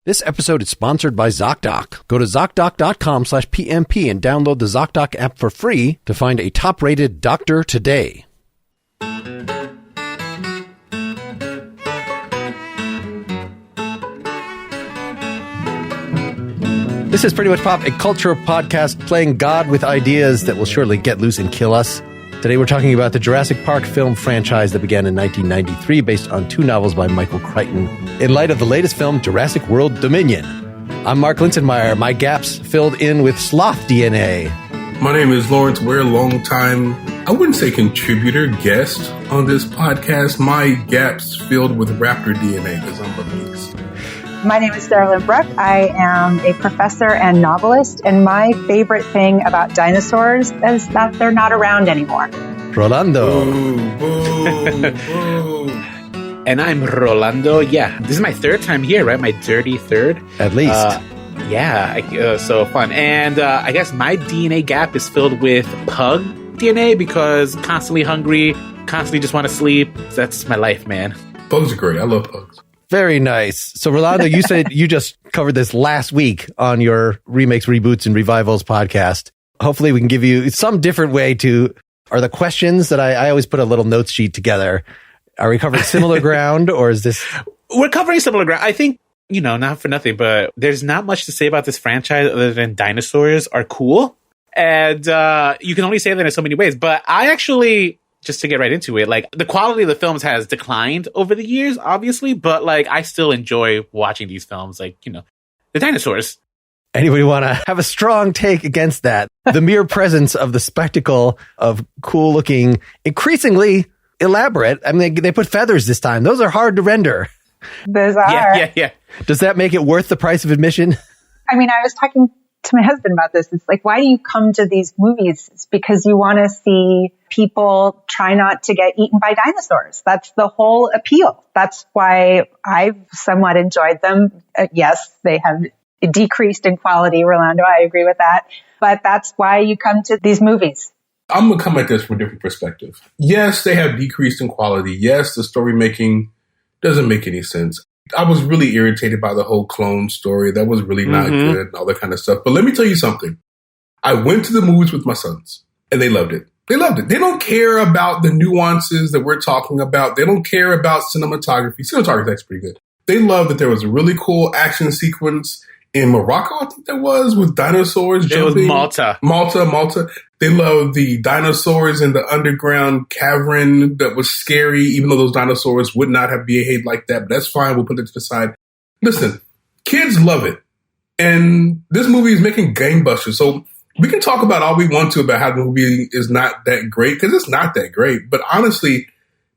This episode is sponsored by ZocDoc. Go to ZocDoc.com/PMP and download the ZocDoc app for free to find a top-rated doctor today. This is Pretty Much Pop, a culture podcast playing God with ideas that will surely get loose and kill us. Today we're talking about the Jurassic Park film franchise that began in 1993 based on two novels by Michael Crichton in light of the latest film, Jurassic World Dominion. I'm Mark Linsenmeyer, my gaps filled in with sloth DNA. My name is Lawrence Ware, longtime, I wouldn't say contributor, guest on this podcast. My gaps filled with raptor DNA because I'm a beast. My name is Sarahlyn Bruck. I am a professor and novelist, and my favorite thing about dinosaurs is that they're not around anymore. Rolando. Boo, boo, boo. And I'm Rolando. Yeah, this is my third time here, right? My dirty third. At least. So fun. And I guess my DNA gap is filled with pug DNA because constantly hungry, constantly just want to sleep. That's my life, man. Pugs are great. I love pugs. Very nice. So, Rolando, you said you just covered this last week on your Remakes, Reboots, and Revivals podcast. Hopefully we can give you some different way to... Are the questions that I always put a little notes sheet together. Are we covering similar ground, or is this... We're covering similar ground. I think, not for nothing, but there's not much to say about this franchise other than dinosaurs are cool. And you can only say that in so many ways. But I actually... Just to get right into it, the quality of the films has declined over the years, obviously, but I still enjoy watching these films, the dinosaurs. Anybody want to have a strong take against that? The mere presence of the spectacle of cool looking, increasingly elaborate. I mean, they put feathers this time. Those are hard to render. Those are. Yeah. Does that make it worth the price of admission? I mean, I was talking to my husband about this. It's why do you come to these movies? It's because you want to see people try not to get eaten by dinosaurs. That's the whole appeal. That's why I've somewhat enjoyed them. Yes, they have decreased in quality, Rolando. I agree with that. But that's why you come to these movies. I'm going to come at this from a different perspective. Yes, they have decreased in quality. Yes, the story making doesn't make any sense. I was really irritated by the whole clone story. That was really not good and all that kind of stuff. But let me tell you something. I went to the movies with my sons and they loved it. They loved it. They don't care about the nuances that we're talking about. They don't care about cinematography. Cinematography is pretty good. They loved that there was a really cool action sequence in Morocco, I think that was, with dinosaurs jumping. It was Malta. They loved the dinosaurs in the underground cavern that was scary, even though those dinosaurs would not have behaved like that. But that's fine. We'll put it to the side. Listen, kids love it. And this movie is making gangbusters. So we can talk about all we want to about how the movie is not that great, because it's not that great. But honestly,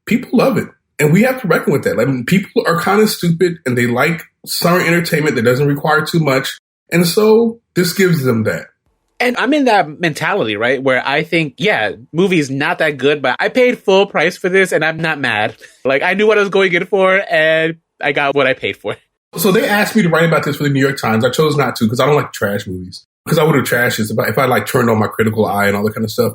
people love it. And we have to reckon with that. People are kind of stupid and they like summer entertainment that doesn't require too much. And so this gives them that. And I'm in that mentality, right? Where I think, movie is not that good, but I paid full price for this and I'm not mad. I knew what I was going in for and I got what I paid for. So they asked me to write about this for the New York Times. I chose not to because I don't like trash movies. Because I would have trashed this if I turned on my critical eye and all that kind of stuff.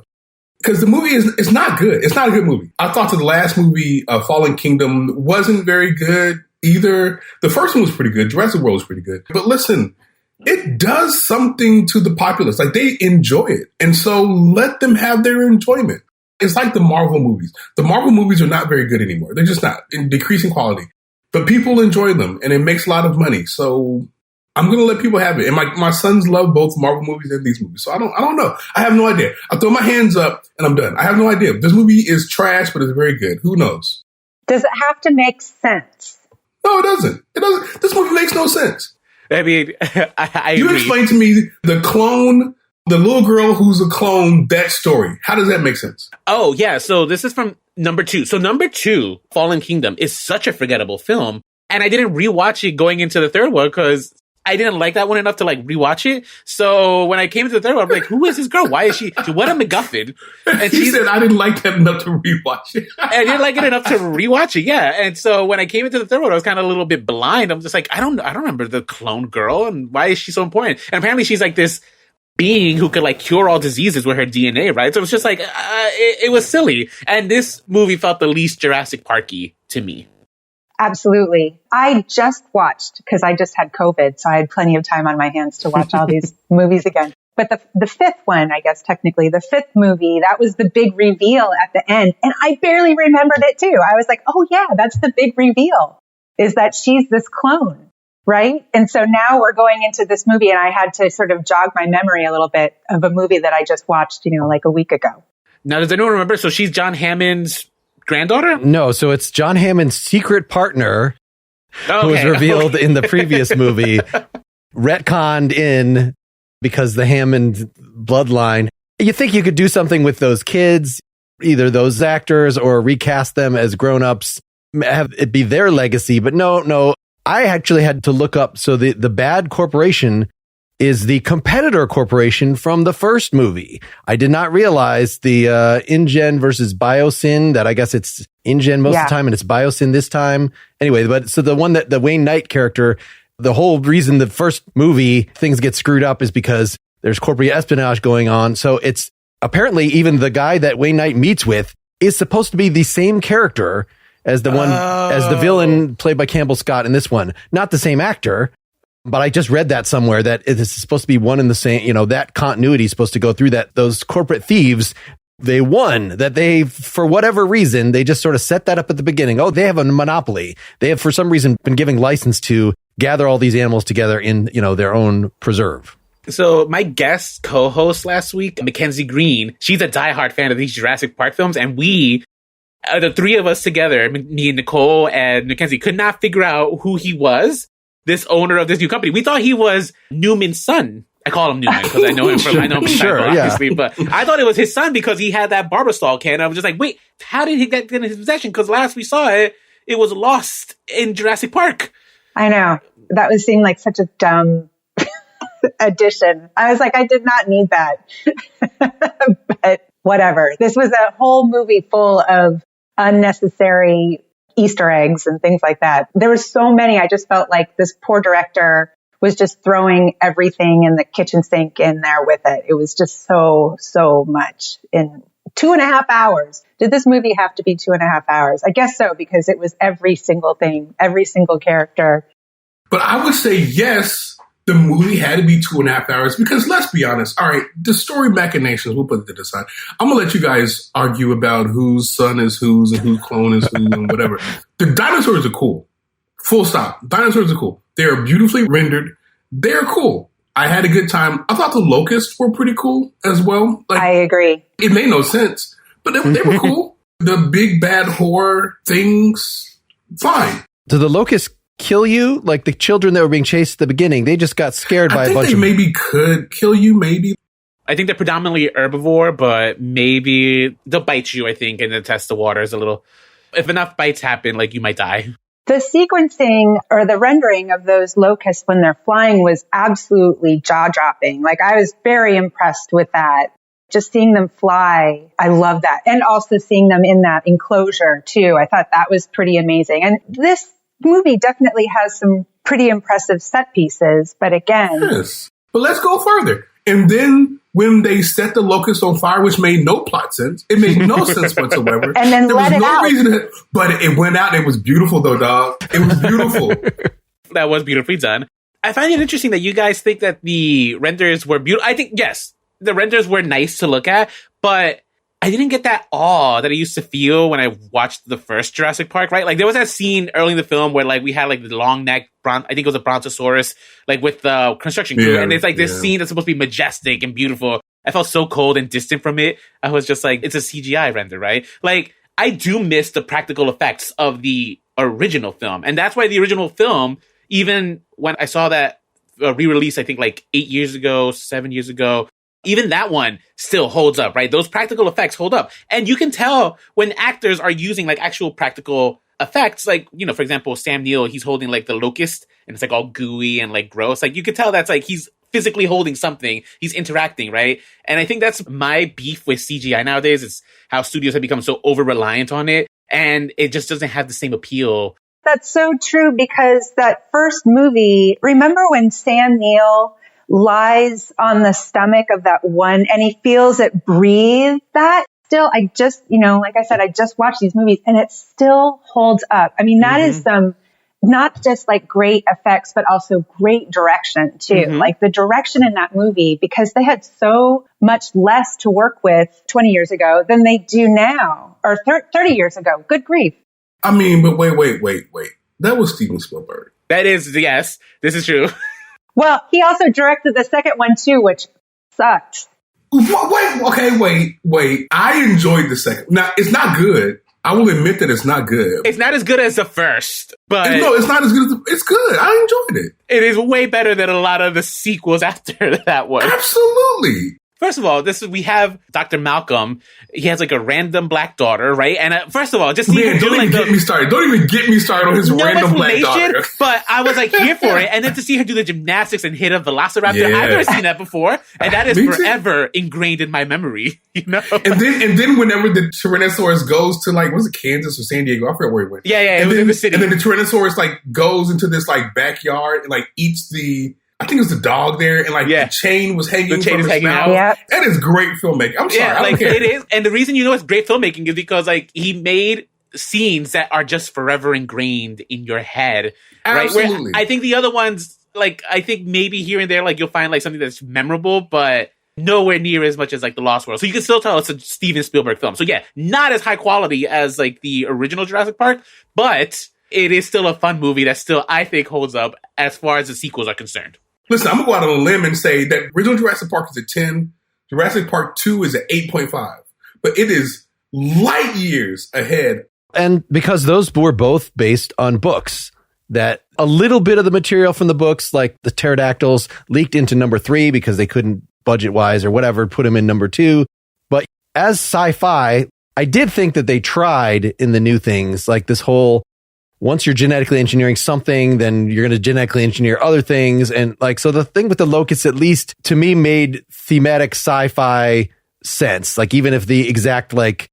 Because the movie is not good. It's not a good movie. I thought the last movie, Fallen Kingdom, wasn't very good either. The first one was pretty good. Jurassic World was pretty good. But listen, it does something to the populace. They enjoy it. And so let them have their enjoyment. It's like the Marvel movies. The Marvel movies are not very good anymore. They're just not, in decreasing quality. But people enjoy them, and it makes a lot of money. So I'm going to let people have it. And my sons love both Marvel movies and these movies. So I don't know. I have no idea. I throw my hands up and I'm done. I have no idea. This movie is trash, but it's very good. Who knows? Does it have to make sense? No, it doesn't. It doesn't. This movie makes no sense. I mean, I You agree. explain to me the clone, the little girl who's a clone, that story. How does that make sense? Oh, yeah. So this is from number 2. So number 2, Fallen Kingdom, is such a forgettable film. And I didn't rewatch it going into the third one because I didn't like that one enough to rewatch it. So when I came to the third one, I'm like, who is this girl? Why is she what a MacGuffin? And He said, I didn't like that enough to rewatch it. I didn't like it enough to rewatch it. Yeah. And so when I came into the third one, I was kind of a little bit blind. I'm just like, I don't remember the clone girl. And why is she so important? And apparently she's this being who could cure all diseases with her DNA, right? So it was just it was silly. And this movie felt the least Jurassic Parky to me. absolutely. I just watched, because I just had COVID, so I had plenty of time on my hands to watch all these movies again. But the fifth one, I guess technically, the fifth movie, that was the big reveal at the end. And I barely remembered it too. I was like, oh yeah, that's the big reveal, is that she's this clone, right? And so now we're going into this movie, and I had to sort of jog my memory a little bit of a movie that I just watched, like a week ago. Now, does anyone remember? So she's John Hammond's granddaughter? No, so it's John Hammond's secret partner, who was revealed in the previous movie, retconned in because the Hammond bloodline. You think you could do something with those kids, either those actors or recast them as grown-ups, have it be their legacy. But no, I actually had to look up. So the bad corporation is the competitor corporation from the first movie. I did not realize the InGen versus Biosyn, that I guess it's InGen most of the time and it's Biosyn this time. Anyway, but so the one that the Wayne Knight character, the whole reason the first movie things get screwed up is because there's corporate espionage going on. So it's apparently even the guy that Wayne Knight meets with is supposed to be the same character as the one, as the villain played by Campbell Scott in this one. Not the same actor, but I just read that somewhere that it is supposed to be one and the same, that continuity is supposed to go through that. Those corporate thieves, they won, that they, for whatever reason, they just sort of set that up at the beginning. Oh, they have a monopoly. They have, for some reason, been giving license to gather all these animals together in, their own preserve. So my guest co-host last week, Mackenzie Green, she's a diehard fan of these Jurassic Park films, and we, the three of us together, me and Nicole and Mackenzie, could not figure out who he was, this owner of this new company. We thought he was Newman's son. I call him Newman because I know him from obviously, but I thought it was his son because he had that Barbasol can. I was just like, wait, how did he get in his possession? Because last we saw it, it was lost in Jurassic Park. I know. That would seem like such a dumb addition. I was like, I did not need that. But whatever. This was a whole movie full of unnecessary Easter eggs and things like that. There were so many. I just felt like this poor director was just throwing everything in the kitchen sink in there with it. It was just so much in 2.5 hours. Did this movie have to be 2.5 hours? I guess so, because it was every single thing, every single character. But I would say yes, the movie had to be 2.5 hours because let's be honest. All right, the story machinations, we'll put it to the side. I'm going to let you guys argue about whose son is whose and whose clone is who and whatever. The dinosaurs are cool. Full stop. Dinosaurs are cool. They are beautifully rendered. They're cool. I had a good time. I thought the locusts were pretty cool as well. I agree. It made no sense, but they were cool. The big bad horror things, fine. Do the locusts kill you? Like the children that were being chased at the beginning, they just got scared by a bunch of... maybe could kill you, maybe. I think they're predominantly herbivore, but maybe they'll bite you, I think, and then test the waters a little. If enough bites happen, you might die. The sequencing or the rendering of those locusts when they're flying was absolutely jaw-dropping. I was very impressed with that. Just seeing them fly, I love that. And also seeing them in that enclosure, too. I thought that was pretty amazing. And this movie definitely has some pretty impressive set pieces, but again... Yes, but let's go further. And then when they set the locust on fire, which made no plot sense, it made no sense whatsoever. And then there let was it no out. reason but it went out and it was beautiful though, dog. It was beautiful. That was beautifully done. I find it interesting that you guys think that the renders were beautiful. I think, yes, the renders were nice to look at, but I didn't get that awe that I used to feel when I watched the first Jurassic Park, right? There was that scene early in the film where we had the long neck, I think it was a brontosaurus, with the construction crew. Yeah, and it's this scene that's supposed to be majestic and beautiful. I felt so cold and distant from it. I was just it's a CGI render, right? I do miss the practical effects of the original film. And that's why the original film, even when I saw that re-release, I think 8 years ago, 7 years ago, even that one still holds up, right? Those practical effects hold up. And you can tell when actors are using actual practical effects, for example, Sam Neill, he's holding the locust and it's all gooey and gross. You could tell that's he's physically holding something. He's interacting, right? And I think that's my beef with CGI nowadays. It's how studios have become so over-reliant on it. And it just doesn't have the same appeal. That's so true because that first movie, remember when Sam Neill lies on the stomach of that one and he feels it breathe? That still, like I said, I just watched these movies and it still holds up. I mean, that is some, not just like great effects, but also great direction too. Like the direction in that movie, because they had so much less to work with 20 years ago than they do now, or 30 years ago. Good grief. I mean, but wait. That was Steven Spielberg. That is, yes, this is true. Well, he also directed the second one too, which sucked. Wait. I enjoyed the second. Now, it's not good. I will admit that it's not good. It's not as good as the first, but... No, it's not as good as it's good. I enjoyed it. It is way better than a lot of the sequels after that one. Absolutely. First of all, we have Dr. Malcolm. He has like a random black daughter, right? And first of all, just see him don't even get me started. Don't even get me started on his random black daughter. But I was like here for it, and then to see her do the gymnastics and hit a velociraptor, I've never seen that before, and that is forever ingrained in my memory. You know. And then whenever the Tyrannosaurus goes to like, was it Kansas or San Diego? I forget where he went. Yeah, it was in the city. And then the Tyrannosaurus like goes into this like backyard and like eats I think it was the dog there, and like the chain was hanging from his mouth. Yeah. That is great filmmaking. I'm sorry, I don't care. It is, and the reason it's great filmmaking is because like he made scenes that are just forever ingrained in your head. Absolutely. Right? Where I think the other ones, like I think maybe here and there, like you'll find like something that's memorable, but nowhere near as much as like The Lost World. So you can still tell it's a Steven Spielberg film. So yeah, not as high quality as like the original Jurassic Park, but it is still a fun movie that still I think holds up as far as the sequels are concerned. Listen, I'm going to go out on a limb and say that original Jurassic Park is a 10. Jurassic Park 2 is an 8.5. But it is light years ahead. And because those were both based on books, that a little bit of the material from the books, like the pterodactyls, leaked into number 3 because they couldn't budget-wise or whatever, put them in number 2. But as sci-fi, I did think that they tried in the new things, like this whole... Once you're genetically engineering something, then you're going to genetically engineer other things. And like, so the thing with the locusts, at least to me, made thematic sci-fi sense. Like, even if the exact, like,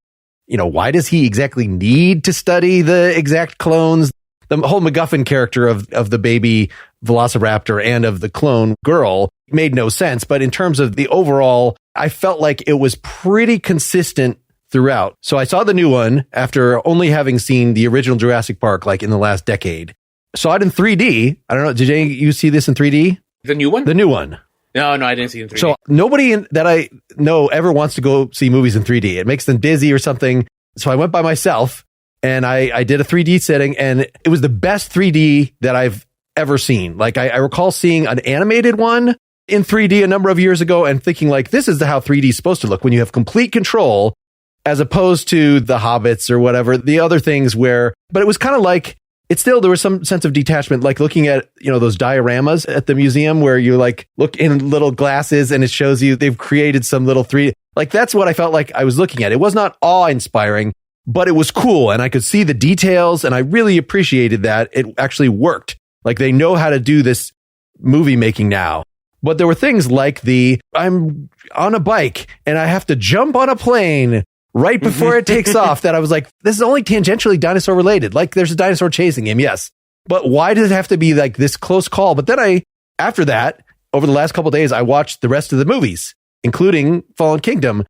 why does he exactly need to study the exact clones? The whole MacGuffin character of the baby velociraptor and of the clone girl made no sense. But in terms of the overall, I felt like it was pretty consistent throughout. So I saw the new one after only having seen the original Jurassic Park like in the last decade. Saw it in 3D. I don't know. Did you see this in 3D? The new one? The new one. No, I didn't see it in 3D. So nobody that I know ever wants to go see movies in 3D. It makes them dizzy or something. So I went by myself and I did a 3D setting, and it was the best 3D that I've ever seen. Like I recall seeing an animated one in 3D a number of years ago and thinking like, this is how 3D is supposed to look when you have complete control, as opposed to the Hobbits or whatever, the other things but it was kind of like, there was some sense of detachment, like looking at, those dioramas at the museum where you like look in little glasses and it shows you they've created some little 3D. Like that's what I felt like I was looking at. It was not awe-inspiring, but it was cool. And I could see the details and I really appreciated that it actually worked. Like they know how to do this movie making now. But there were things like I'm on a bike and I have to jump on a plane right before it takes off, that I was like, this is only tangentially dinosaur related. Like there's a dinosaur chasing him, yes. But why does it have to be like this close call? But then after that, over the last couple of days, I watched the rest of the movies, including Fallen Kingdom.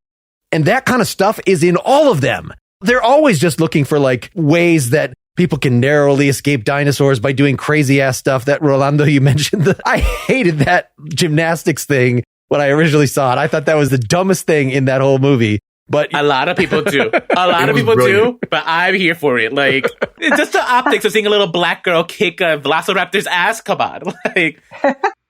And that kind of stuff is in all of them. They're always just looking for like ways that people can narrowly escape dinosaurs by doing crazy ass stuff. That Rolando, you mentioned, I hated that gymnastics thing when I originally saw it. I thought that was the dumbest thing in that whole movie. But a lot of people do. A lot of people do, but I'm here for it. Like, just the optics of seeing a little black girl kick a velociraptor's ass. Come on. Like,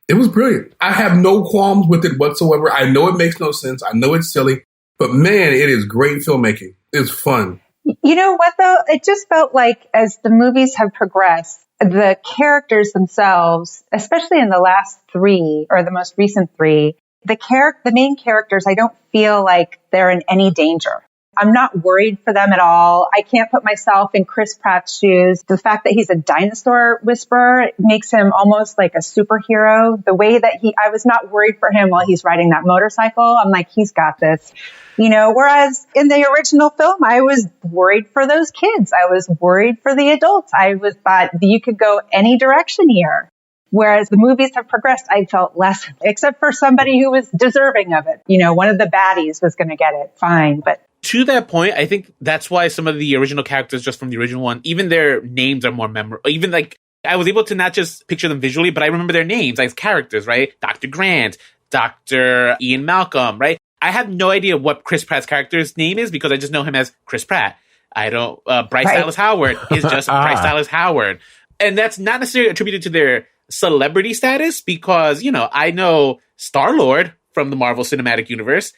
it was brilliant. I have no qualms with it whatsoever. I know it makes no sense. I know it's silly, but man, it is great filmmaking. It's fun. You know what though? It just felt like as the movies have progressed, the characters themselves, especially in the last 3 or the most recent 3, the main characters, I don't feel like they're in any danger. I'm not worried for them at all. I can't put myself in Chris Pratt's shoes. The fact that he's a dinosaur whisperer makes him almost like a superhero. The way that I was not worried for him while he's riding that motorcycle. I'm like, he's got this, whereas in the original film, I was worried for those kids. I was worried for the adults. Thought you could go any direction here. Whereas the movies have progressed, I felt less, except for somebody who was deserving of it. One of the baddies was going to get it. Fine. But To that point, I think that's why some of the original characters just from the original one, even their names are more memorable. Even like, I was able to not just picture them visually, but I remember their names as characters, right? Dr. Grant, Dr. Ian Malcolm, right? I have no idea what Chris Pratt's character's name is because I just know him as Chris Pratt. I don't, Bryce Dallas Howard is just Bryce Dallas Howard. And that's not necessarily attributed to their celebrity status because, you know, I know Star-Lord from the Marvel Cinematic Universe.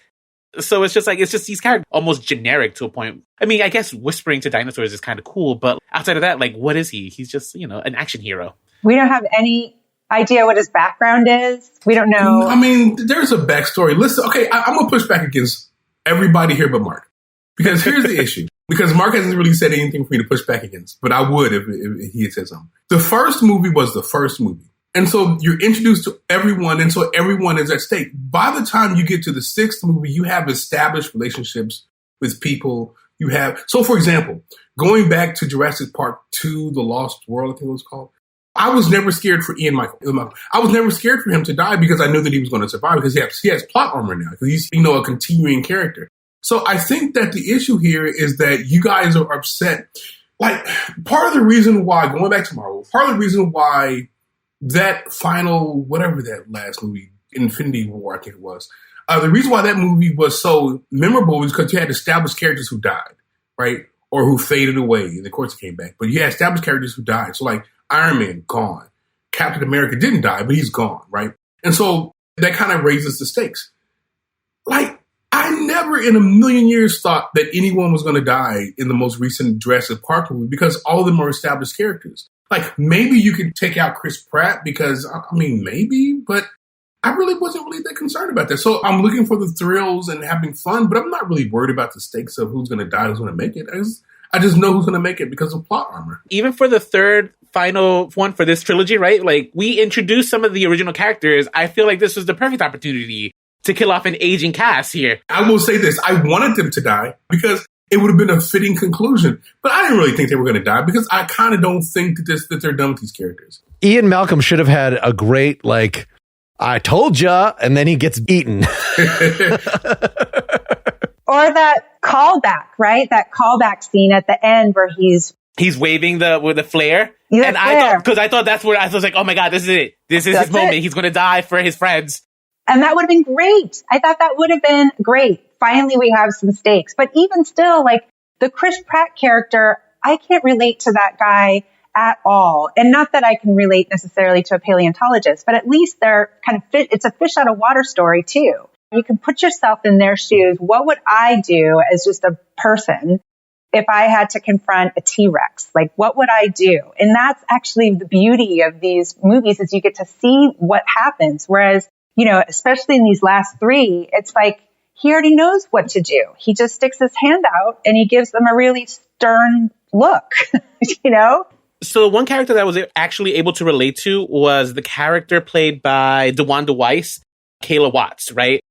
So it's just these characters almost generic to a point. I mean, I guess whispering to dinosaurs is kind of cool, but outside of that, like, what is he? He's just, you know, an action hero. We don't have any idea what his background is. We don't know. I mean, there's a backstory. Listen, okay, I'm going to push back against everybody here but Mark. Because here's the issue. Because Mark hasn't really said anything for me to push back against, but I would if he had said something. The first movie was the first movie. And so you're introduced to everyone, and so everyone is at stake. By the time you get to the sixth movie, you have established relationships with people. You have, so for example, going back to Jurassic Park 2, The Lost World, I think it was called, I was never scared for Ian Malcolm. I was never scared for him to die because I knew that he was going to survive because he has plot armor now, because he's, you know, a continuing character. So I think that the issue here is that you guys are upset. Like, part of the reason why, going back to Marvel, part of the reason why that final, whatever that last movie, Infinity War, I think it was, the reason why that movie was so memorable is because you had established characters who died, right? Or who faded away. And of course, it came back. But you had established characters who died. So like Iron Man, gone. Captain America didn't die, but he's gone, right? And so that kind of raises the stakes. Like, I never in a million years thought that anyone was going to die in the most recent Jurassic Park movie because all of them are established characters. Like, maybe you could take out Chris Pratt because, I mean, maybe, but I really wasn't really that concerned about that. So I'm looking for the thrills and having fun, but I'm not really worried about the stakes of who's going to die, who's going to make it. I just know who's going to make it because of plot armor. Even for the third final one for this trilogy, right? Like, we introduced some of the original characters. I feel like this was the perfect opportunity to kill off an aging cast here. I will say this. I wanted them to die because it would have been a fitting conclusion. But I didn't really think they were going to die because I kind of don't think that they're done with these characters. Ian Malcolm should have had a great, like, I told ya, and then he gets eaten. Or that callback, right? That callback scene at the end where he's waving with the flare. Yeah, and I thought that's where I was like, oh my God, this is it. This is his moment. He's going to die for his friends. And that would have been great. I thought that would have been great. Finally, we have some stakes. But even still, like, the Chris Pratt character, I can't relate to that guy at all. And not that I can relate necessarily to a paleontologist, but at least they're kind of it's a fish out of water story too. You can put yourself in their shoes. What would I do as just a person if I had to confront a T-Rex? Like, what would I do? And that's actually the beauty of these movies, is you get to see what happens. Whereas, you know, especially in these last three, it's like he already knows what to do. He just sticks his hand out and he gives them a really stern look, you know? So one character that I was actually able to relate to was the character played by DeWanda Weiss, Kayla Watts, right?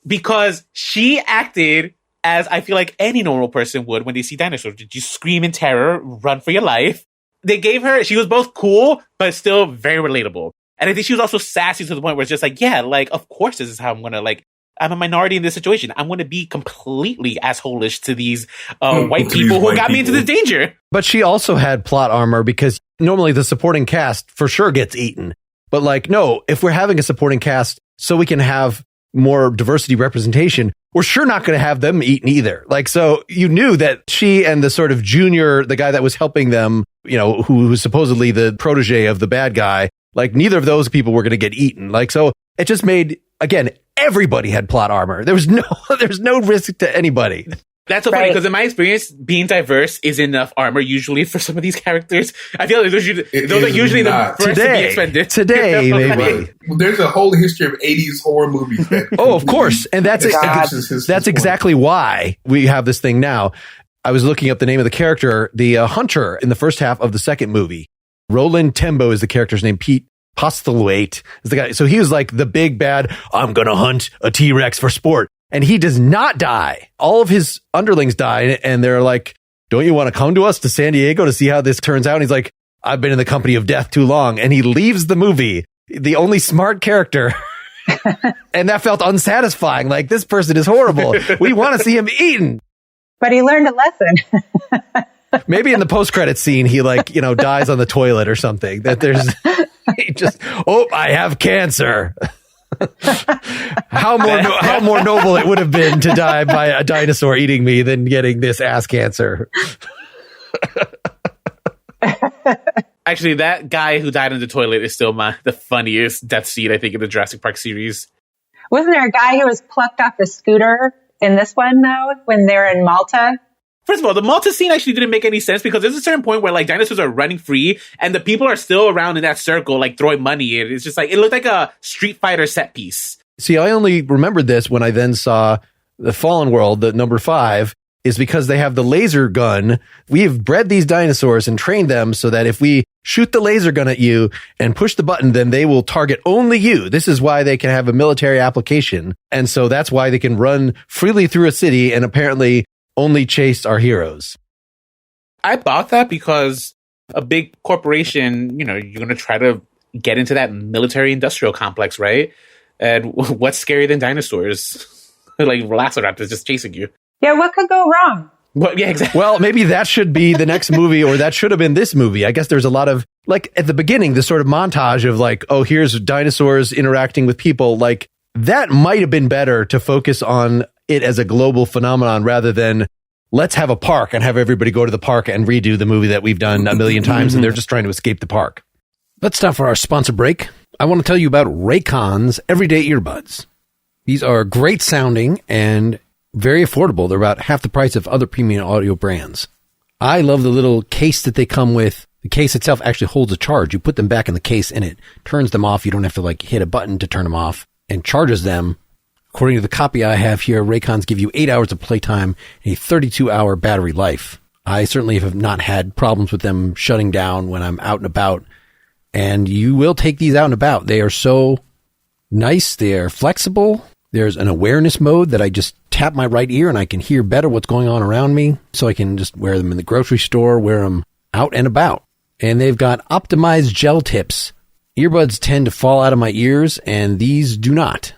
Because she acted as I feel like any normal person would when they see dinosaurs. Did you scream in terror, run for your life? They gave her, she was both cool, but still very relatable. And I think she was also sassy to the point where it's just like, yeah, like, of course this is how I'm going to, like, I'm a minority in this situation. I'm going to be completely asshole-ish to these white people who got me into this danger. But she also had plot armor because normally the supporting cast for sure gets eaten. But like, no, if we're having a supporting cast so we can have more diversity representation, we're sure not going to have them eaten either. Like, so you knew that she and the sort of junior, the guy that was helping them, you know, who was supposedly the protege of the bad guy, like neither of those people were going to get eaten. Like, so it just made, again, everybody had plot armor. There was no risk to anybody. That's so funny because in my experience, being diverse is enough armor usually for some of these characters. I feel like those are usually the first to be expended. Today, maybe. There's a whole history of 80s horror movies. Oh, of course. And that's exactly why we have this thing now. I was looking up the name of the character, the hunter in the first half of the second movie. Roland Tembo is the character's name. Pete Postlethwaite is the guy. So he was like the big bad, I'm going to hunt a T-Rex for sport. And he does not die. All of his underlings die. And they're like, don't you want to come to us to San Diego to see how this turns out? And he's like, I've been in the company of death too long. And he leaves the movie, the only smart character. And that felt unsatisfying. Like, this person is horrible. We want to see him eaten. But he learned a lesson. Maybe in the post-credit scene, he dies on the toilet or something. That there's I have cancer. How more noble it would have been to die by a dinosaur eating me than getting this ass cancer. Actually, that guy who died in the toilet is still the funniest death scene, I think, in the Jurassic Park series. Wasn't there a guy who was plucked off a scooter in this one, though, when they're in Malta? First of all, the Malta scene actually didn't make any sense because there's a certain point where dinosaurs are running free and the people are still around in that circle, throwing money. And it's just it looked like a Street Fighter set piece. See, I only remembered this when I then saw the Fallen World, the number 5, is because they have the laser gun. We've bred these dinosaurs and trained them so that if we shoot the laser gun at you and push the button, then they will target only you. This is why they can have a military application. And so that's why they can run freely through a city and apparently only chase our heroes. I bought that because a big corporation, you're going to try to get into that military industrial complex, right? And what's scarier than dinosaurs? Velociraptors just chasing you. Yeah, what could go wrong? Well, yeah, exactly. Well, maybe that should be the next movie, or that should have been this movie. I guess there's a lot of, at the beginning, this sort of montage of here's dinosaurs interacting with people. That might have been better to focus on it as a global phenomenon rather than let's have a park and have everybody go to the park and redo the movie that we've done a million times and they're just trying to escape the park. Let's stop for our sponsor break. I want to tell you about Raycon's Everyday Earbuds. These are great sounding and very affordable. They're about half the price of other premium audio brands. I love the little case that they come with. The case itself actually holds a charge. You put them back in the case and it turns them off. You don't have to hit a button to turn them off, and charges them. According to the copy I have here, Raycons give you 8 hours of playtime and a 32-hour battery life. I certainly have not had problems with them shutting down when I'm out and about, and you will take these out and about. They are so nice. They are flexible. There's an awareness mode that I just tap my right ear and I can hear better what's going on around me, so I can just wear them in the grocery store, wear them out and about. And they've got optimized gel tips. Earbuds tend to fall out of my ears, and these do not.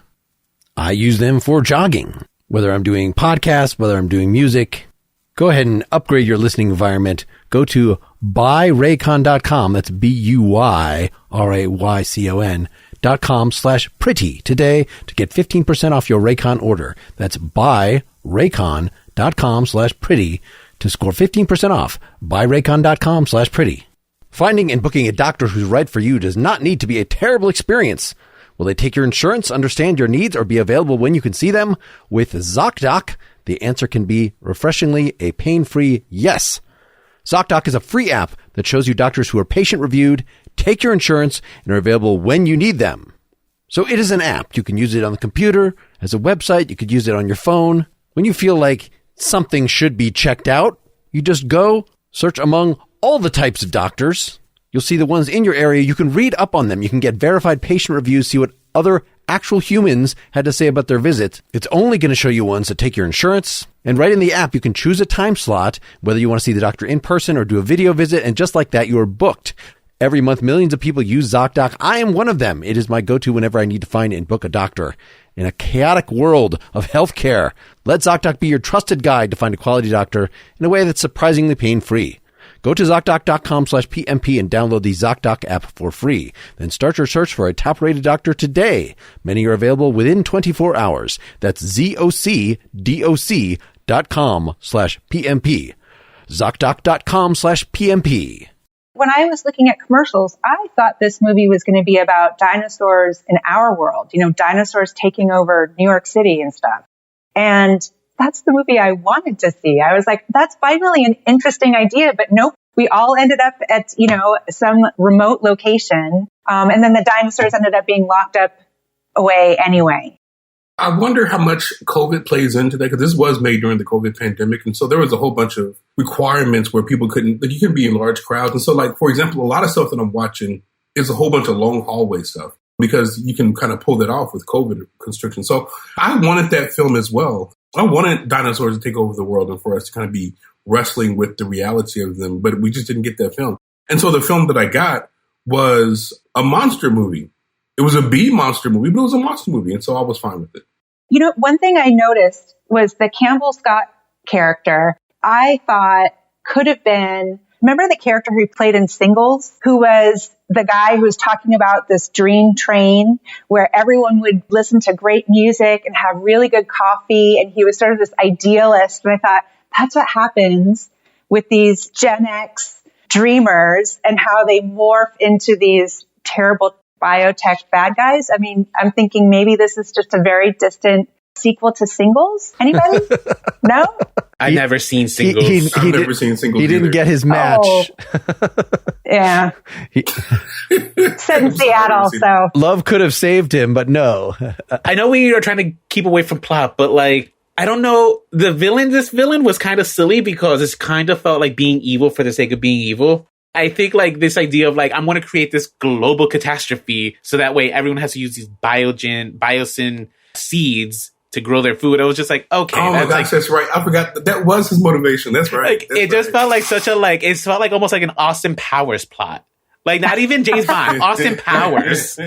I use them for jogging, whether I'm doing podcasts, whether I'm doing music. Go ahead and upgrade your listening environment. Go to buyraycon.com. That's BUYRAYCON.com/pretty today to get 15% off your Raycon order. That's buyraycon.com/pretty to score 15% off. Buyraycon.com/pretty. Finding and booking a doctor who's right for you does not need to be a terrible experience. Will they take your insurance, understand your needs, or be available when you can see them? With ZocDoc, the answer can be refreshingly a pain-free yes. ZocDoc is a free app that shows you doctors who are patient-reviewed, take your insurance, and are available when you need them. So it is an app. You can use it on the computer, as a website. You could use it on your phone. When you feel like something should be checked out, you just go search among all the types of doctors. You'll see the ones in your area. You can read up on them. You can get verified patient reviews, see what other actual humans had to say about their visit. It's only going to show you ones that take your insurance. And right in the app, you can choose a time slot, whether you want to see the doctor in person or do a video visit. And just like that, you are booked. Every month, millions of people use ZocDoc. I am one of them. It is my go-to whenever I need to find and book a doctor. In a chaotic world of healthcare, let ZocDoc be your trusted guide to find a quality doctor in a way that's surprisingly pain-free. Go to ZocDoc.com/PMP and download the ZocDoc app for free. Then start your search for a top-rated doctor today. Many are available within 24 hours. That's ZocDoc.com/PMP. ZocDoc.com/PMP. When I was looking at commercials, I thought this movie was going to be about dinosaurs in our world, dinosaurs taking over New York City and stuff. And that's the movie I wanted to see. I was like, that's finally an interesting idea, but nope. We all ended up at, some remote location. And then the dinosaurs ended up being locked up away anyway. I wonder how much COVID plays into that, because this was made during the COVID pandemic. And so there was a whole bunch of requirements where people you couldn't be in large crowds. And so, for example, a lot of stuff that I'm watching is a whole bunch of long hallway stuff, because you can kind of pull that off with COVID constrictions. So I wanted that film as well. I wanted dinosaurs to take over the world and for us to kind of be wrestling with the reality of them, but we just didn't get that film. And so the film that I got was a monster movie. It was a B monster movie, but it was a monster movie, and so I was fine with it. One thing I noticed was the Campbell Scott character, I thought could have been, remember the character who played in Singles, who was the guy who was talking about this dream train where everyone would listen to great music and have really good coffee. And he was sort of this idealist. And I thought, that's what happens with these Gen X dreamers and how they morph into these terrible biotech bad guys. I mean, I'm thinking maybe this is just a very distant sequel to Singles. Anybody? No? I've never seen Singles. I've never seen Singles. He didn't get his match. Oh. Yeah. Set in Seattle, so. Love could have saved him, but no. I know we are trying to keep away from plot, but like, I don't know. This villain was kind of silly because it kind of felt like being evil for the sake of being evil. I think like this idea of like, I'm going to create this global catastrophe so that way everyone has to use these biosyn seeds to grow their food. I was just like, okay. Oh my gosh, that's right. I forgot that was his motivation. That's right. It just felt like it felt like almost like an Austin Powers plot. Like not even James Bond, Austin Powers.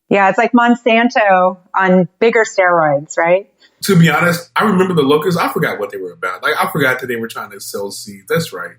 Yeah, it's like Monsanto on bigger steroids, right? To be honest, I remember the locusts. I forgot what they were about. Like I forgot that they were trying to sell seeds. That's right.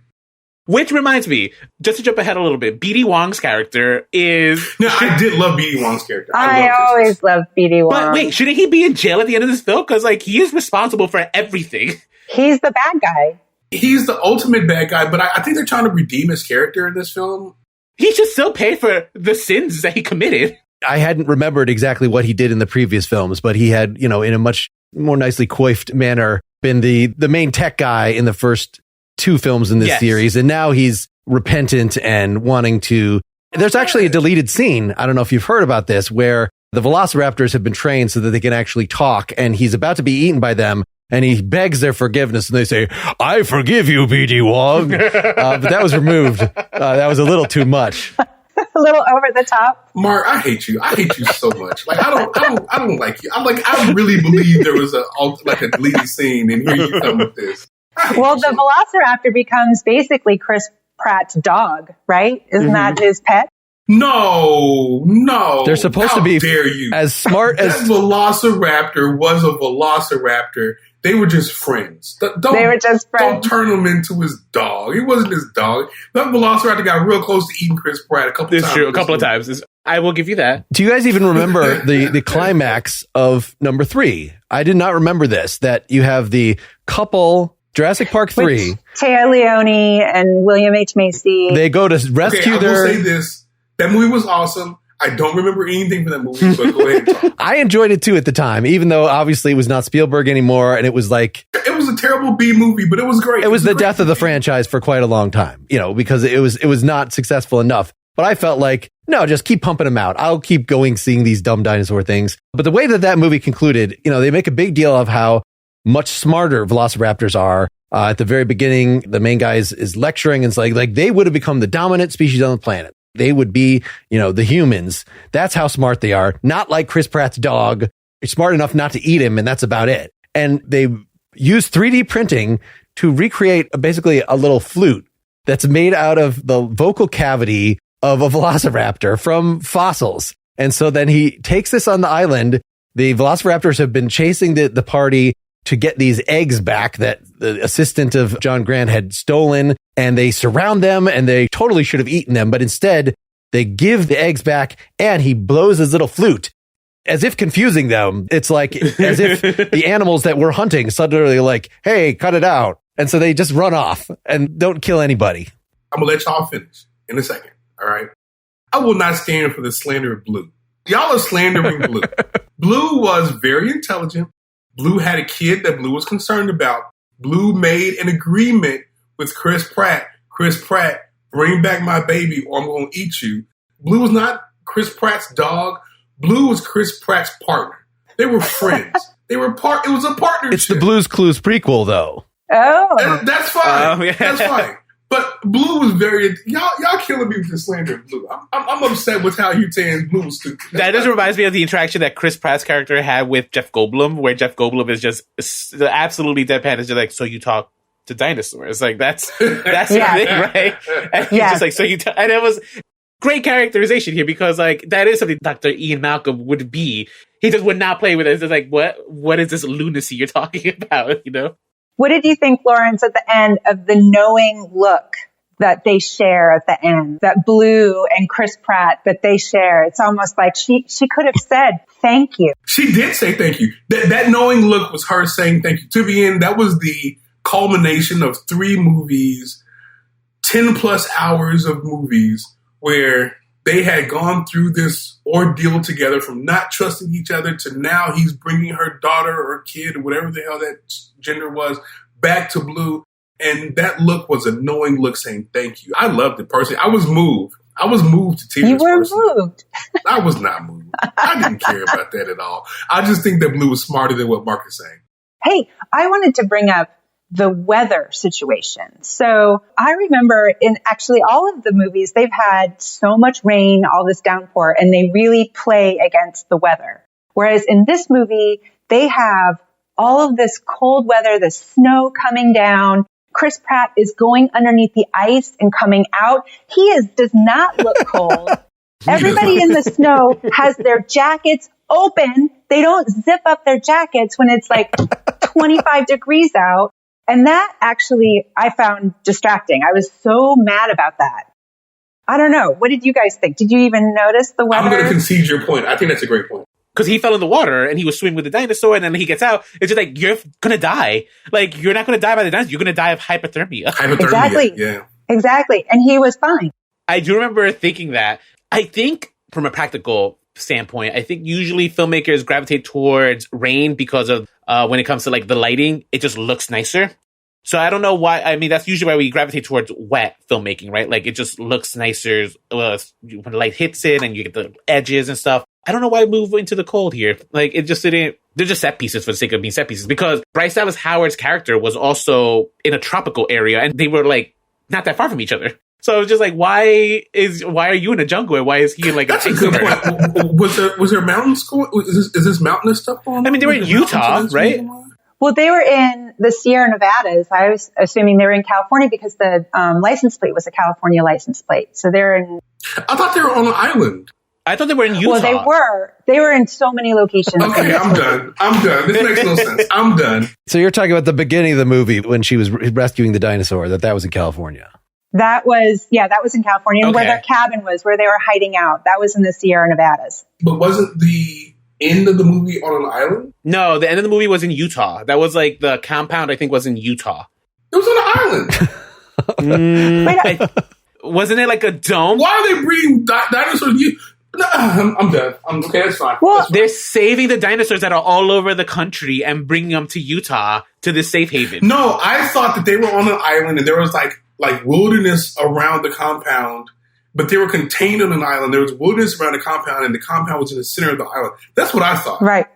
Which reminds me, just to jump ahead a little bit, B.D. Wong's character is... No, I did love B.D. Wong's character. I always loved B.D. Wong. But wait, shouldn't he be in jail at the end of this film? Because like he is responsible for everything. He's the bad guy. He's the ultimate bad guy, but I think they're trying to redeem his character in this film. He should still pay for the sins that he committed. I hadn't remembered exactly what he did in the previous films, but he had, in a much more nicely coiffed manner, been the main tech guy in the first 2 films in this series, and now he's repentant and wanting to... There's actually a deleted scene, I don't know if you've heard about this, where the velociraptors have been trained so that they can actually talk, and he's about to be eaten by them, and he begs their forgiveness, and they say, "I forgive you, B.D. Wong." But that was removed. That was a little too much. A little over the top. Mark, I hate you. I hate you so much. Like I don't like you. I really believe there was a deleted scene, and here you come with this. Well, the Velociraptor becomes basically Chris Pratt's dog, right? Isn't that his pet? No. They're supposed to be dare you. As smart as... That Velociraptor was a Velociraptor. They were just friends. Don't turn him into his dog. He wasn't his dog. That Velociraptor got real close to eating Chris Pratt a couple times. It's true, a couple of times. I will give you that. Do you guys even remember the climax of number 3? I did not remember this, that you have the couple... Jurassic Park 3. Which, Téa Leoni and William H. Macy. They go to rescue their... I will say this. That movie was awesome. I don't remember anything from that movie, but go ahead and talk. I enjoyed it too at the time, even though obviously it was not Spielberg anymore, and it was like... It was a terrible B movie, but it was great. It was the death of the franchise for quite a long time, because it was not successful enough. But I felt like, no, just keep pumping them out. I'll keep going seeing these dumb dinosaur things. But the way that movie concluded, they make a big deal of how much smarter velociraptors are. At the very beginning, the main guy is lecturing, and it's like they would have become the dominant species on the planet. They would be, the humans. That's how smart they are. Not like Chris Pratt's dog. They're smart enough not to eat him, and that's about it. And they use 3D printing to recreate basically a little flute that's made out of the vocal cavity of a velociraptor from fossils. And so then he takes this on the island. The velociraptors have been chasing the party to get these eggs back that the assistant of John Grant had stolen, and they surround them, and they totally should have eaten them, but instead they give the eggs back, and he blows his little flute as if confusing them. It's like as if the animals that we're hunting suddenly like, hey, cut it out. And so they just run off and don't kill anybody. I'm gonna let y'all finish in a second. All right. I will not stand for the slander of Blue. Y'all are slandering Blue. Blue was very intelligent. Blue had a kid that Blue was concerned about. Blue made an agreement with Chris Pratt. Chris Pratt, bring back my baby or I'm going to eat you. Blue was not Chris Pratt's dog. Blue was Chris Pratt's partner. They were friends. It was a partnership. It's the Blue's Clues prequel, though. Oh. That's fine. That's fine. But Blue was very... Y'all killing me with the slander of Blue. I'm upset with how you saying Blue was stupid. That just reminds me of the interaction that Chris Pratt's character had with Jeff Goldblum, where Jeff Goldblum is just absolutely deadpan. It's just like, so you talk to dinosaurs. Like, that's the thing, right? And he's just like, so you... And it was great characterization here because, like, that is something Dr. Ian Malcolm would be. He just would not play with it. It's just like, what is this lunacy you're talking about, What did you think, Lawrence, at the end of the knowing look that they share at the end? That Blue and Chris Pratt that they share. It's almost like she could have said thank you. She did say thank you. That knowing look was her saying thank you. To the end, that was the culmination of 3 movies, 10 plus hours of movies where they had gone through this ordeal together from not trusting each other to now he's bringing her daughter or kid or whatever the hell that gender was back to Blue. And that look was a knowing look saying thank you. I loved it personally. I was moved. I was moved to tears. You were personally. moved. I was not moved. I didn't care about that at all. I just think that Blue was smarter than what Mark is saying. Hey, I wanted to bring up the weather situation. So I remember in actually all of the movies, they've had so much rain, all this downpour, and they really play against the weather. Whereas in this movie, they have all of this cold weather, the snow coming down. Chris Pratt is going underneath the ice and coming out. He does not look cold. Everybody in the snow has their jackets open. They don't zip up their jackets when it's like 25 degrees out. And that actually I found distracting. I was so mad about that. I don't know. What did you guys think? Did you even notice the weather? I'm going to concede your point. I think that's a great point. Because he fell in the water and he was swimming with the dinosaur, and then he gets out. It's just like, you're going to die. Like, you're not going to die by the dinosaur. You're going to die of hypothermia. Exactly. Yeah. Exactly. And he was fine. I do remember thinking that. I think from a practical standpoint, I think usually filmmakers gravitate towards rain because of when it comes to like the lighting, it just looks nicer. So I don't know why. I mean, that's usually why we gravitate towards wet filmmaking, right? Like, it just looks nicer when light hits it and you get the edges and stuff. I don't know why move into the cold here. Like, it just didn't. They're just set pieces for the sake of being set pieces. Because Bryce Dallas Howard's character was also in a tropical area, and they were like not that far from each other. So I was just like, why are you in a jungle and why is he in like That's a good point. Was there mountains going? Is this mountainous stuff going on? I mean, they were in Utah, right? Well, they were in the Sierra Nevadas. I was assuming they were in California because the license plate was a California license plate. So they're in. I thought they were on an island. I thought they were in Utah. Well, they were in so many locations. Okay, I'm done. This makes no sense. I'm done. So you're talking about the beginning of the movie when she was rescuing the dinosaur, that was in California. That was in California. And where their cabin was, where they were hiding out, that was in the Sierra Nevadas. But wasn't the end of the movie on an island? No, the end of the movie was in Utah. That was like the compound, I think, was in Utah. It was on an island. Wasn't it like a dome? Why are they breeding dinosaurs? No, I'm done. Okay, that's fine. Well, they're saving the dinosaurs that are all over the country and bringing them to Utah to this safe haven. No, I thought that they were on an island and there was like wilderness around the compound, but they were contained on an island. There was wilderness around the compound, and the compound was in the center of the island. That's what I thought. Right.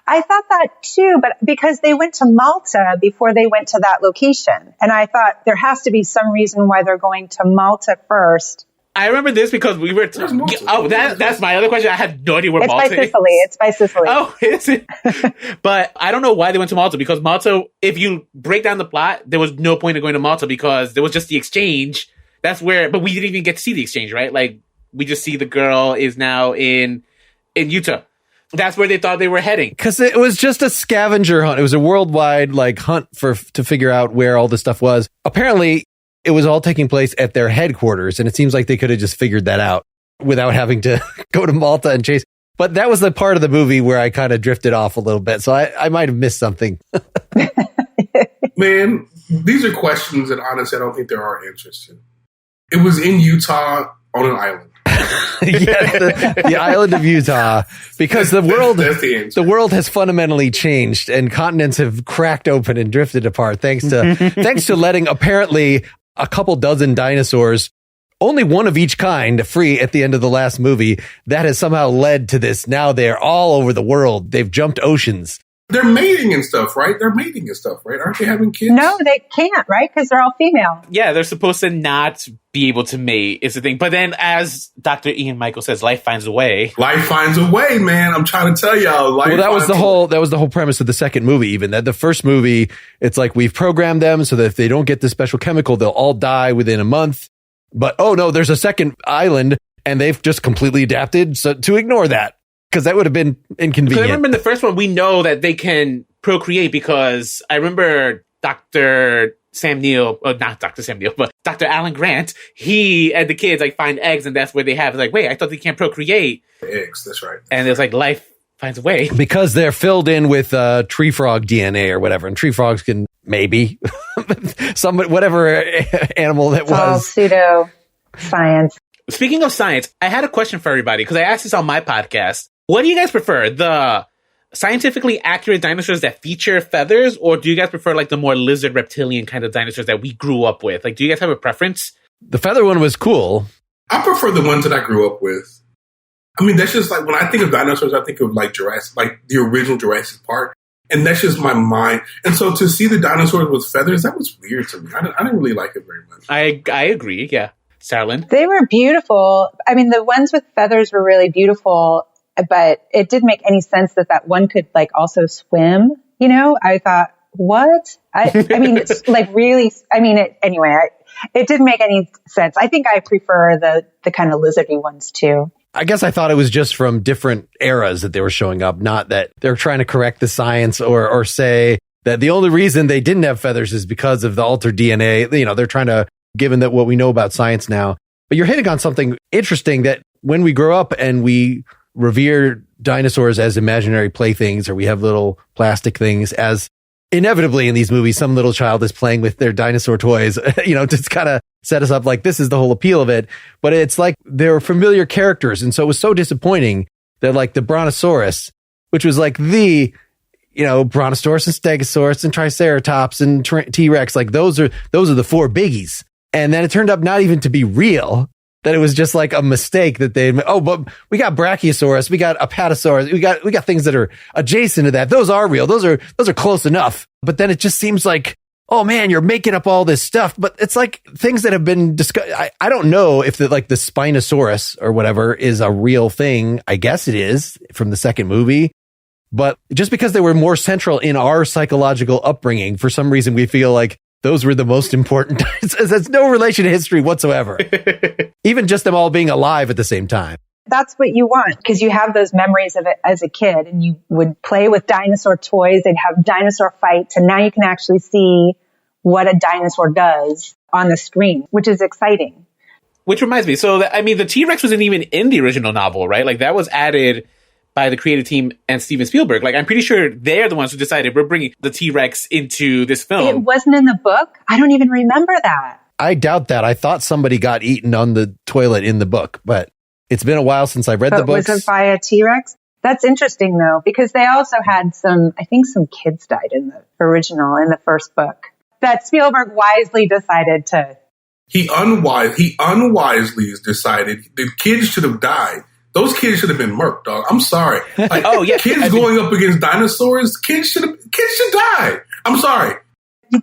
I thought that too, but because they went to Malta before they went to that location. And I thought there has to be some reason why they're going to Malta first. I remember this because we were... that's my other question. I had no idea where Malta is. It's by Sicily. Oh, is it? But I don't know why they went to Malta, because Malta, if you break down the plot, there was no point in going to Malta because there was just the exchange. That's where... But we didn't even get to see the exchange, right? Like, we just see the girl is now in Utah. That's where they thought they were heading. Because it was just a scavenger hunt. It was a worldwide hunt to figure out where all this stuff was. Apparently, it was all taking place at their headquarters, and it seems like they could have just figured that out without having to go to Malta and chase. But that was the part of the movie where I kind of drifted off a little bit, so I might have missed something. Man, these are questions that honestly I don't think there are answers to. It was in Utah on an island. The island of Utah, because the world has fundamentally changed and continents have cracked open and drifted apart thanks to letting apparently a couple dozen dinosaurs, only one of each kind, free at the end of the last movie. That has somehow led to this. Now they're all over the world. They've jumped oceans. They're mating and stuff, right? Aren't they having kids? No, they can't, right? Because they're all female. Yeah, they're supposed to not be able to mate, is the thing. But then, as Dr. Ian Michael says, life finds a way. Life finds a way, man. I'm trying to tell y'all. That was the whole premise of the second movie. Even that the first movie, it's like we've programmed them so that if they don't get this special chemical, they'll all die within a month. But oh no, there's a second island, and they've just completely adapted to ignore that. Because that would have been inconvenient. I remember in the first one, we know that they can procreate because I remember Dr. Sam Neill, not Dr. Sam Neill, but Dr. Alan Grant, he and the kids like find eggs, and that's where they have like, wait, I thought they can't procreate. Eggs, that's right. And it's like life finds a way. Because they're filled in with tree frog DNA or whatever, and tree frogs can maybe whatever animal that it's all was. pseudo science. Speaking of science, I had a question for everybody because I asked this on my podcast. What do you guys prefer? The scientifically accurate dinosaurs that feature feathers, or do you guys prefer like the more lizard reptilian kind of dinosaurs that we grew up with? Like, do you guys have a preference? The feather one was cool. I prefer the ones that I grew up with. I mean, that's just like, when I think of dinosaurs, I think of like Jurassic, like the original Jurassic Park. And that's just my mind. And so to see the dinosaurs with feathers, that was weird to me. I didn't really like it very much. I agree, yeah. Sarahlyn? They were beautiful. I mean, the ones with feathers were really beautiful, but it didn't make any sense that one could like also swim. You know, I thought, what? I mean, it's like really, I mean, it didn't make any sense. I think I prefer the kind of lizardy ones too. I guess I thought it was just from different eras that they were showing up, not that they're trying to correct the science or say that the only reason they didn't have feathers is because of the altered DNA. You know, they're trying to, given that what we know about science now. But you're hitting on something interesting, that when we grow up and we revere dinosaurs as imaginary playthings, or we have little plastic things, as inevitably in these movies, some little child is playing with their dinosaur toys, you know, to kind of set us up like this is the whole appeal of it. But it's like they're familiar characters. And so it was so disappointing that like the Brontosaurus, which was like the, you know, Brontosaurus and Stegosaurus and Triceratops and T-Rex, like those are the four biggies. And then it turned up not even to be real, that it was just like a mistake that but we got Brachiosaurus, we got Apatosaurus, we got things that are adjacent to that. Those are real. Those are close enough. But then it just seems like, oh man, you're making up all this stuff. But it's like things that have been discussed. I don't know if the Spinosaurus or whatever is a real thing. I guess it is from the second movie. But just because they were more central in our psychological upbringing, for some reason we feel like those were the most important. It's no relation to history whatsoever. Even just them all being alive at the same time. That's what you want, because you have those memories of it as a kid, and you would play with dinosaur toys. They'd have dinosaur fights, and now you can actually see what a dinosaur does on the screen, which is exciting. Which reminds me, so the T-Rex wasn't even in the original novel, right? Like that was added by the creative team and Steven Spielberg. Like, I'm pretty sure they're the ones who decided we're bringing the T-Rex into this film. It wasn't in the book? I don't even remember that. I doubt that. I thought somebody got eaten on the toilet in the book, but it's been a while since I read the books. Was it by a T-Rex? That's interesting, though, because they also had some kids died in the first book, that Spielberg wisely decided to. He unwisely decided the kids should have died. Those kids should have been murked, dog. I'm sorry. Like, kids going up against dinosaurs, kids should die. I'm sorry.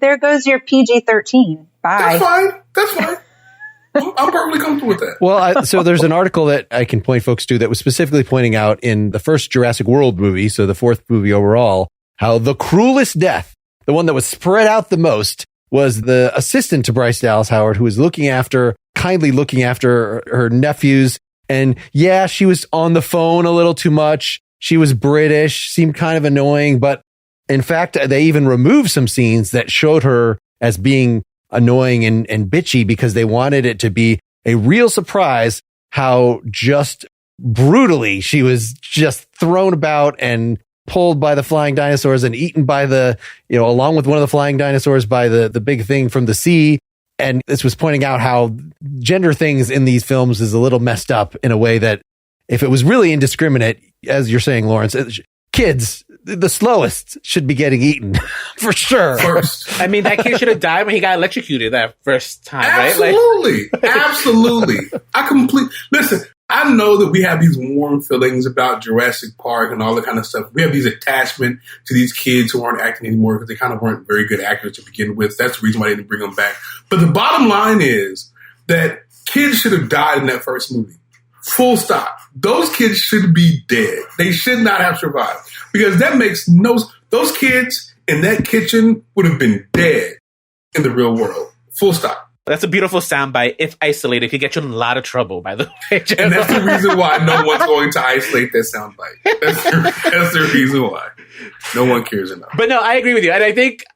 There goes your PG-13. Bye. That's fine. I'm perfectly comfortable with that. Well, so there's an article that I can point folks to that was specifically pointing out in the first Jurassic World movie, so the fourth movie overall, how the cruelest death, the one that was spread out the most, was the assistant to Bryce Dallas Howard, who was kindly looking after her nephews. And yeah, she was on the phone a little too much. She was British, seemed kind of annoying. But in fact, they even removed some scenes that showed her as being annoying and bitchy, because they wanted it to be a real surprise how just brutally she was just thrown about and pulled by the flying dinosaurs and eaten by along with one of the flying dinosaurs by the big thing from the sea. And this was pointing out how gender things in these films is a little messed up in a way that if it was really indiscriminate, as you're saying, Lawrence, kids, the slowest, should be getting eaten for sure. First. I mean, that kid should have died when he got electrocuted that first time, Absolutely. right? Absolutely. Listen, I know that we have these warm feelings about Jurassic Park and all that kind of stuff. We have these attachment to these kids who aren't acting anymore because they kind of weren't very good actors to begin with. That's the reason why they didn't bring them back. But the bottom line is that kids should have died in that first movie. Full stop. Those kids should be dead. They should not have survived, because that makes those kids in that kitchen would have been dead in the real world. Full stop. That's a beautiful soundbite. If isolated, could get you in a lot of trouble, by the way. And that's the reason why no one's going to isolate that soundbite. That's the reason why. No one cares enough. But no, I agree with you. And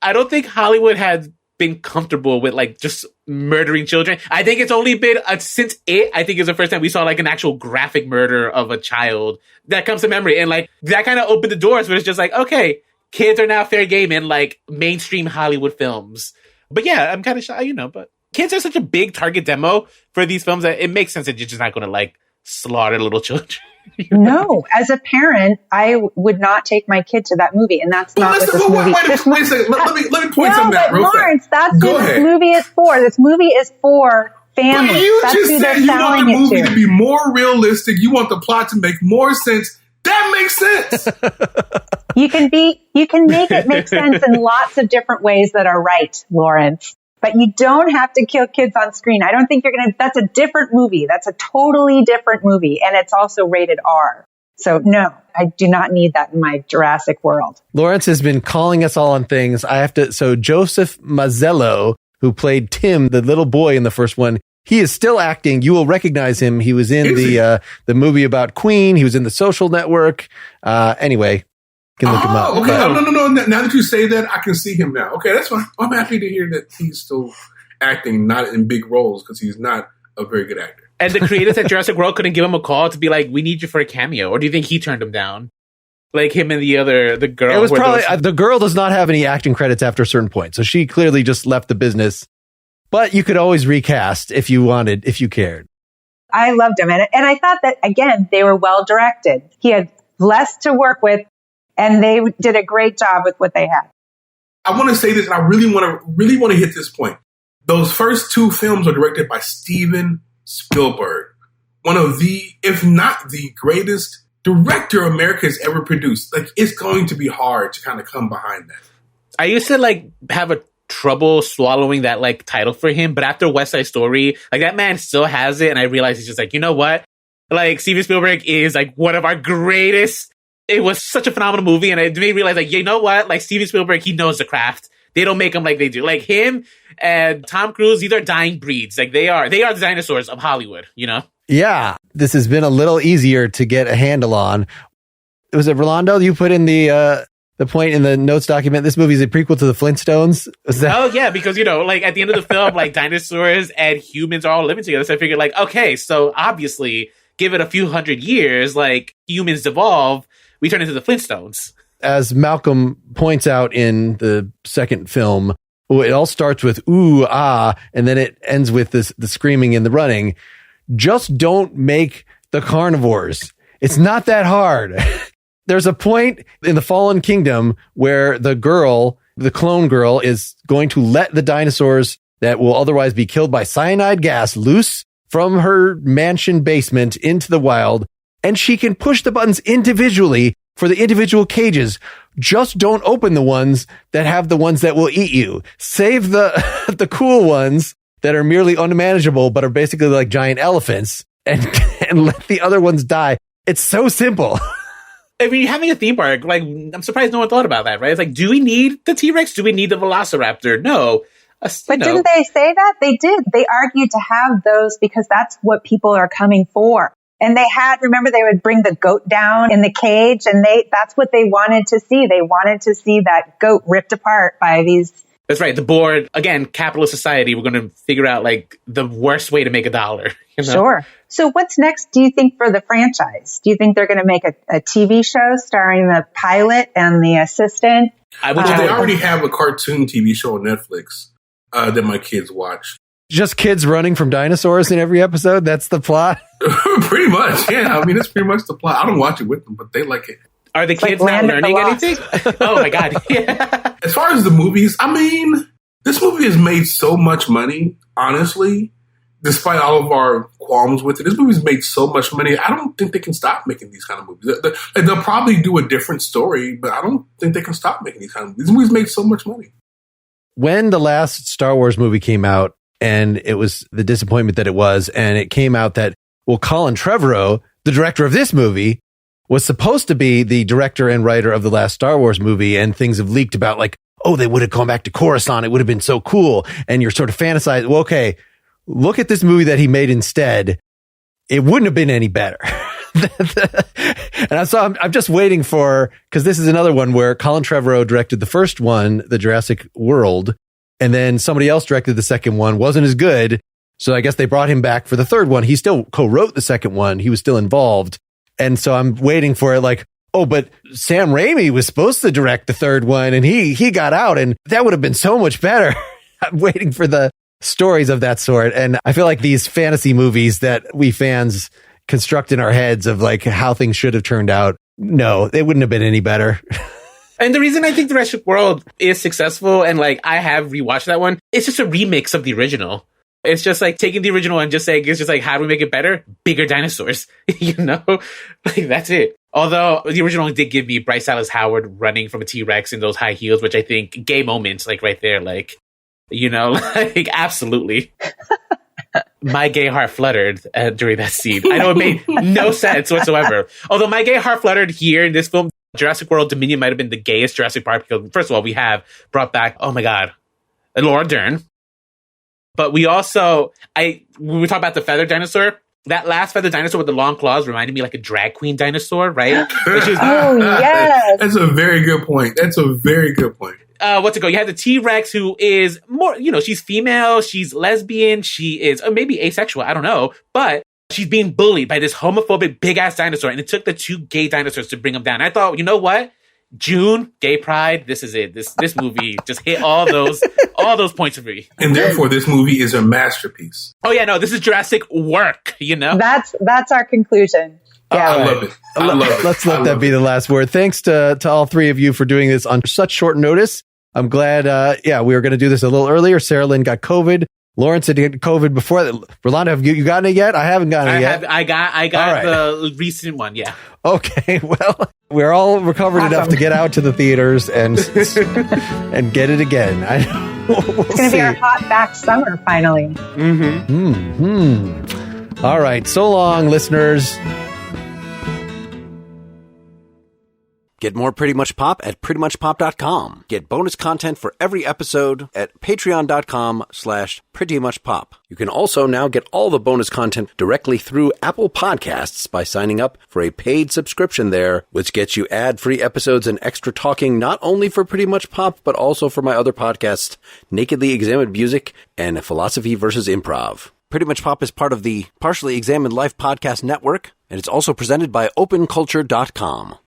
I don't think Hollywood had been comfortable with like just murdering children. I think it's only been since I think it's the first time we saw like an actual graphic murder of a child that comes to memory. And like that kind of opened the doors where it's just like, okay, kids are now fair game in like mainstream Hollywood films. But yeah, I'm kind of shy, but kids are such a big target demo for these films that it makes sense that you're just not going to like slaughter little children. No, as a parent, I would not take my kid to that movie, and that's not what this movie. Wait a second. Let me point something out real quick. Lawrence, that's who this movie is for. This movie is for families. But you that's just who said they're you want selling the movie it to be more realistic. You want the plot to make more sense. That makes sense. You can make it make sense in lots of different ways that are right, Lawrence. But you don't have to kill kids on screen. I don't think that's a different movie. That's a totally different movie. And it's also rated R. So no, I do not need that in my Jurassic World. Lawrence has been calling us all on things. So Joseph Mazzello, who played Tim, the little boy in the first one, he is still acting. You will recognize him. He was in the movie about Queen. He was in The Social Network. Anyway, you can look him up. Okay. No. Now that you say that, I can see him now. Okay, that's fine. I'm happy to hear that he's still acting, not in big roles, because he's not a very good actor. And the creators at Jurassic World couldn't give him a call to be like, we need you for a cameo. Or do you think he turned him down? Like him and the girl. It was probably, the girl does not have any acting credits after a certain point. So she clearly just left the business. But you could always recast if you wanted, if you cared. I loved him. And I thought that, again, they were well directed. He had less to work with, and they did a great job with what they had. I want to say this, and I really want to hit this point. Those first two films are directed by Steven Spielberg, one of the, if not the greatest director America has ever produced. Like, it's going to be hard to kind of come behind that. I used to like have a trouble swallowing that like title for him, but after West Side Story, like that man still has it, and I realized he's just like, you know what? Like Steven Spielberg is like one of our greatest. It was such a phenomenal movie, and it made me realize, like, you know what? Like Steven Spielberg, he knows the craft. They don't make them like they do. Like him and Tom Cruise, these are dying breeds. Like they are the dinosaurs of Hollywood, Yeah, this has been a little easier to get a handle on. Was it Rolando? You put in the point in the notes document. This movie is a prequel to the Flintstones. Oh yeah, because like at the end of the film, like dinosaurs and humans are all living together. So I figured, like, okay, so obviously, give it a few hundred years, like humans evolve, we turn into the Flintstones. As Malcolm points out in the second film, it all starts with ooh, ah, and then it ends with the screaming and the running. Just don't make the carnivores. It's not that hard. There's a point in the Fallen Kingdom where the clone girl, is going to let the dinosaurs that will otherwise be killed by cyanide gas loose from her mansion basement into the wild, and she can push the buttons individually for the individual cages. Just don't open the ones that have the ones that will eat you. Save the cool ones that are merely unmanageable but are basically like giant elephants, and let the other ones die. It's so simple. I mean, having a theme park, like, I'm surprised no one thought about that, right? It's like, do we need the T-Rex? Do we need the Velociraptor? No. But didn't they say that? They did. They argued to have those because that's what people are coming for. And remember, they would bring the goat down in the cage, and that's what they wanted to see. They wanted to see that goat ripped apart by these. That's right. The board, again, capitalist society, we're going to figure out like the worst way to make $1. Sure. So what's next, do you think, for the franchise? Do you think they're going to make a TV show starring the pilot and the assistant? They already have a cartoon TV show on Netflix that my kids watch. Just kids running from dinosaurs in every episode? That's the plot? Pretty much, yeah. I mean, it's pretty much the plot. I don't watch it with them, but they like it. Are the kids not learning anything? Oh, my God. Yeah. As far as the movies, I mean, this movie has made so much money, honestly, despite all of our qualms with it. This movie's made so much money, I don't think they can stop making these kind of movies. They'll probably do a different story, but I don't think they can stop making these kind of movies. These movies make so much money. When the last Star Wars movie came out, and it was the disappointment that it was, and it came out that, well, Colin Trevorrow, the director of this movie, was supposed to be the director and writer of the last Star Wars movie, and things have leaked about like, oh, they would have gone back to Coruscant. It would have been so cool. And you're sort of fantasizing, well, okay, look at this movie that he made instead. It wouldn't have been any better. And so I'm just waiting for, because this is another one where Colin Trevorrow directed the first one, the Jurassic World, and then somebody else directed the second one, wasn't as good. So I guess they brought him back for the third one. He still co-wrote the second one. He was still involved. And so I'm waiting for it like, oh, but Sam Raimi was supposed to direct the third one and he got out and that would have been so much better. I'm waiting for the stories of that sort. And I feel like these fantasy movies that we fans construct in our heads of like how things should have turned out, no, they wouldn't have been any better. And the reason I think Jurassic World is successful, and like I have rewatched that one, it's just a remix of the original. It's just like taking the original and just saying, it's just like, how do we make it better? Bigger dinosaurs, you know? Like, that's it. Although the original did give me Bryce Dallas Howard running from a T-Rex in those high heels, which I think gay moments, like right there, like, you know, like absolutely. My gay heart fluttered during that scene. I know it made no sense whatsoever. Although my gay heart fluttered here in this film, Jurassic World Dominion might have been the gayest Jurassic Park because, first of all, we have brought back, oh my God, Laura Dern. But we also, when we talk about the feathered dinosaur, that last feathered dinosaur with the long claws reminded me like a drag queen dinosaur, right? Oh, yes. That's a very good point. What's it go? You have the T-Rex who is more, you know, she's female, she's lesbian, she is maybe asexual, I don't know. But she's being bullied by this homophobic big-ass dinosaur. And it took the two gay dinosaurs to bring them down. I thought, you know what? June, gay pride, this is it. This movie just hit all those points for me. And therefore, this movie is a masterpiece. Oh, yeah, no, this is Jurassic work, you know? That's our conclusion. Yeah, I love it. I love it. Let's let that be the last word. Thanks to all three of you for doing this on such short notice. I'm glad, we were going to do this a little earlier. Sarahlyn got COVID. Lawrence had COVID before that. Rolando, have you gotten it yet? I haven't gotten it yet. I got the recent one, yeah. Okay, well, we're all recovered enough to get out to the theaters and get it again. We'll it's going to be our hot back summer, finally. All right, so long, listeners. Get more Pretty Much Pop at prettymuchpop.com. Get bonus content for every episode at patreon.com/prettymuchpop. You can also now get all the bonus content directly through Apple Podcasts by signing up for a paid subscription there, which gets you ad-free episodes and extra talking not only for Pretty Much Pop, but also for my other podcasts, Nakedly Examined Music and Philosophy vs. Improv. Pretty Much Pop is part of the Partially Examined Life podcast network, and it's also presented by openculture.com.